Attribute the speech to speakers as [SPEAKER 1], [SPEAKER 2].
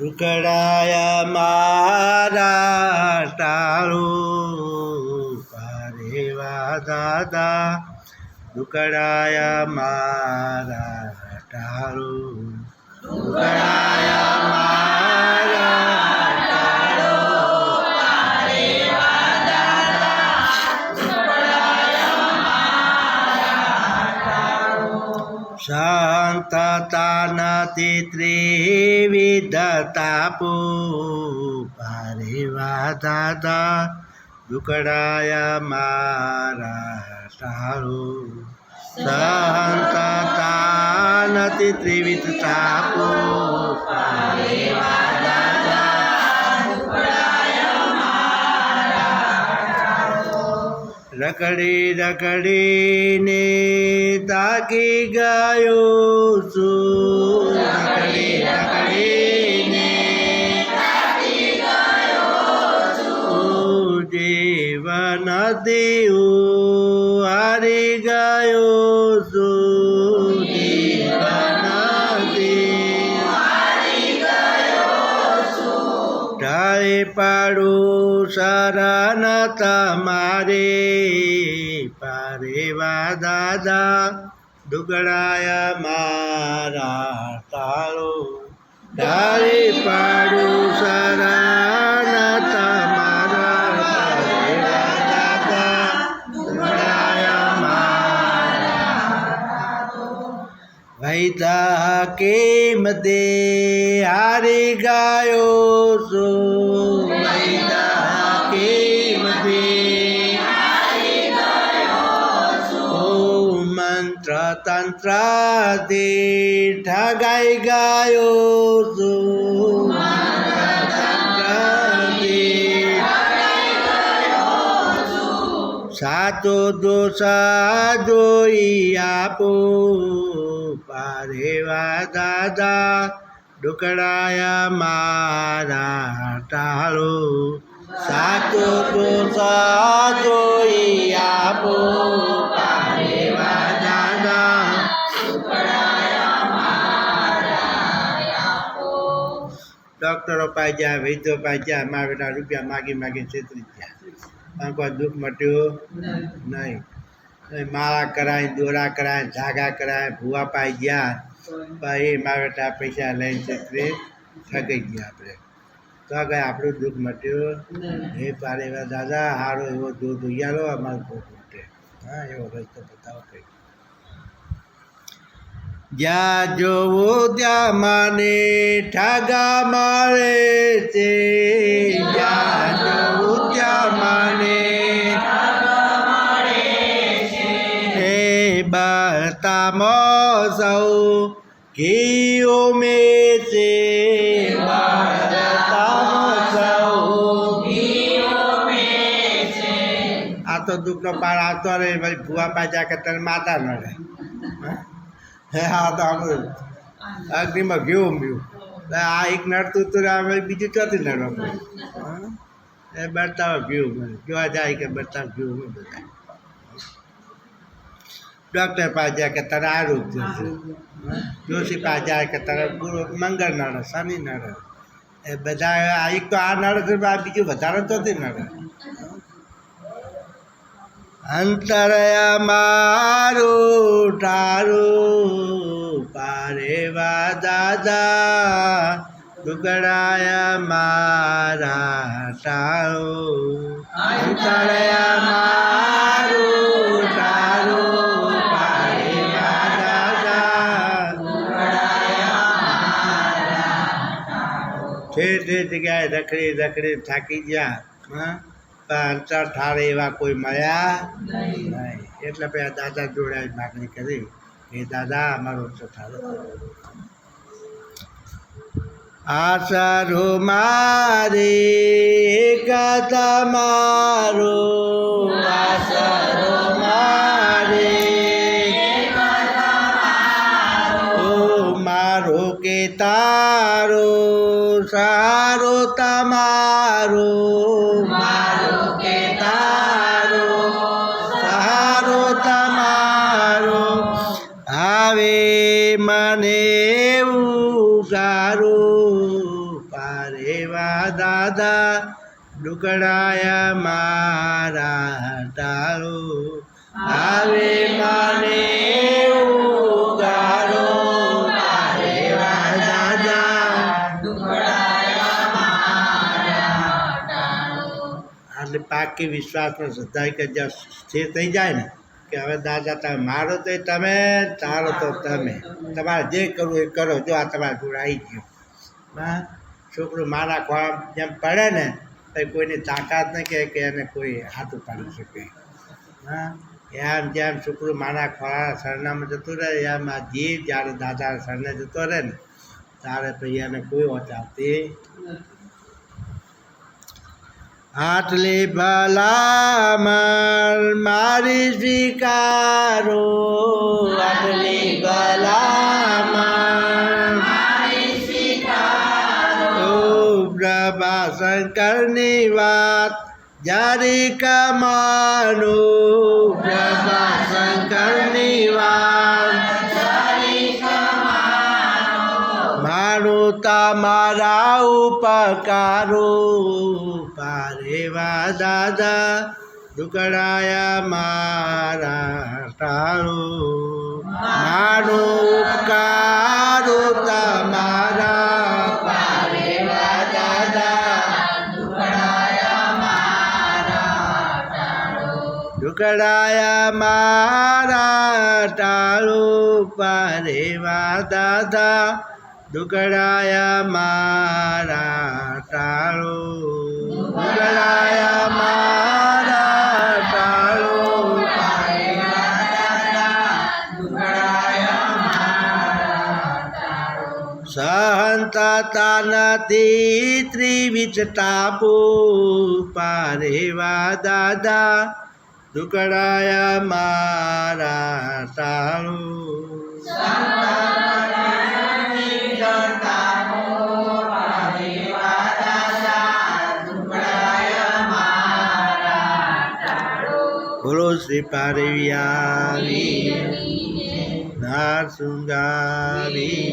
[SPEAKER 1] દુકડાયા મારા ટાળું પારેવા દાદા, દુકડાયા મારા ટાળું, દુકડાયા મારા ટાળું પારેવા દાદા, દુકડાયા મારા ટાળું. શાંતતા નથી ત્રિવિધ તાપો પારેવા દાદા, દુકડાયા મારા ટાળું. શાંતતા નથી ત્રિવિધ તાપો પારેવા દાદા, દુકડાયા મારા ટાળું. રખડી રખડીને તાકી ગયો છું, રખડી રખડીને તાકી ગયો છું. જીવન દેવું હારી ગયો છું, જીવન દેવું હારી ગયો છું. ઢાળી પાડું શરણ તમારે પારેવા દાદા, દુકડાયા મારા ટાળું. ઢાળી પાડું શરણ તમારા પારેવા દાદા, દુકડાયા મારા ટાળું. વૈદા કેમ દે હારી ગયો છું, વૈદા કેમ દે હારી ગયો છું. મંત્ર તંત્ર દે ઠગાઈ ગયો છું, મંત્ર તંત્ર દે ઠગાઈ ગયો છું. સાચો દોષ જોઈ આપો પારેવા દાદા, દુકડાયા મારા ટાળું. સાચો દોષ જોઈ આપો પારેવા દાદા, દુકડાયા મારા ટાળું. ડૉક્ટરો પાસે ગયા, વૈદ્યો પાસે ગયા, મારા બેટા રૂપિયા માગી માગી છેતરી ગયા, પણ કોઈ દુઃખ મટ્યું નહીં. માળા કરાય, દોરા કરાય, ધાગા કરાય, ભૂવા પાઈ ગયા, પણ એ મારા બેટા પૈસા લઈને છેતરી ઠગાઈ ગયા. આપણે તો આગળ આપણું દુઃખ મટ્યું એ પારેવા દાદા, સારો એવો દૂધ ઉયાલો અમારું ભોગ મટે. હા, એવો રસ્તો બતાવો કંઈક. જ્યાં જોવો ત્યાં માને ઠાગા મારે છે, જ્યાં જોવો ત્યાં માને ઠાગા મારે છે. હે બળતામાં સૌ ઘી ઉમેર છે, બળતામાં સૌ ઘી ઉમેર છે. આ તો દુઃખનો પાર આવતો રહે, ભાઈ ભૂવા પાછા કે તને માતા ન રહે. હે હા, તો આપણે અગ્નિમાં ઘી ઉમ્યું, આ એક નડતું તો બીજું ચોથી નડવા પડે. એ બળતાવ ઘી ઉમેર જોવા જાય કે બળતાવ ઘી ઉમેર બધા. ડૉક્ટર પાસે જાય કે તારે આ રોગ થશે, જોશી પાસે જાય કે તારે પૂરો મંગળ નડે, શનિ નડે. એ બધા એક તો આ નડે છે, આ બીજું વધારે તો નડે. અંતરયા મારું ટાળું પારેવા દાદા, દુકડાયા મારા ટાળું. અંતરયા મારું ટાળું પારેવા દાદા, દુકડાયા મારા ટાળું. ઠેર જગ્યાએ રખડી રખડી થાકી ગયા, હા, અંતર ઠારે એવા કોઈ મળ્યા નહીં. એટલે પછી દાદા જોડે માગણી કરી કે દાદા અમારો અંતર ઠારો. આશરો મારે એક તમારો, આશરો મારે મારો કે તારો, સારો તમારો, મારો કે તારો, સારો તમારો. આવે મને એવું સારું પારેવા દાદા દુકડાયા મારા ટાળો આવે માને ઉગાડો પારેવા દાદા એટલે પાકી વિશ્વાસનો શ્રદ્ધા કે જ્યાં સ્થિર થઈ જાય ને કે હવે દાદા તમે મારો તો તમે તારો તો તમે તમારે જે કરવું એ કરો જો આ તમારા જોડે આવી ગયો હા છોકરું મારા ખોળા જેમ પડે ને તો કોઈની તાકાત નહીં કે એને કોઈ હાથ ઉપાડી શકે હા એમ જેમ છોકરું મારા ખોળા સરનામાં જતું રહે એમ આ જીવ જ્યારે દાદા સરને જતો રહે ને ત્યારે પછી એને કોઈ ઓચાવતી આટલી ભલામણ મારી સ્વીકારો આટલી ભલામણ પ્રભા શંકરની વાત જારી કમાનો પ્રભા શંકરની વાત મારું તમારા ઉપકારો પારેવા દાદા દુકડાયા મારા ટાળો મારો ઉપકારો તમારા પારેવા દાદા દુકડાયા મારા ટાળો પારેવા દાદા દુકડાયા મારા ટાળો દુકડાયા મારા ટાળો સહનતા નથી ત્રિવિધ ટાપુ પારેવા દાદા દુકડાયા મારા ટાળો બોલો શ્રી પારેવિયા નાર શૃંગારી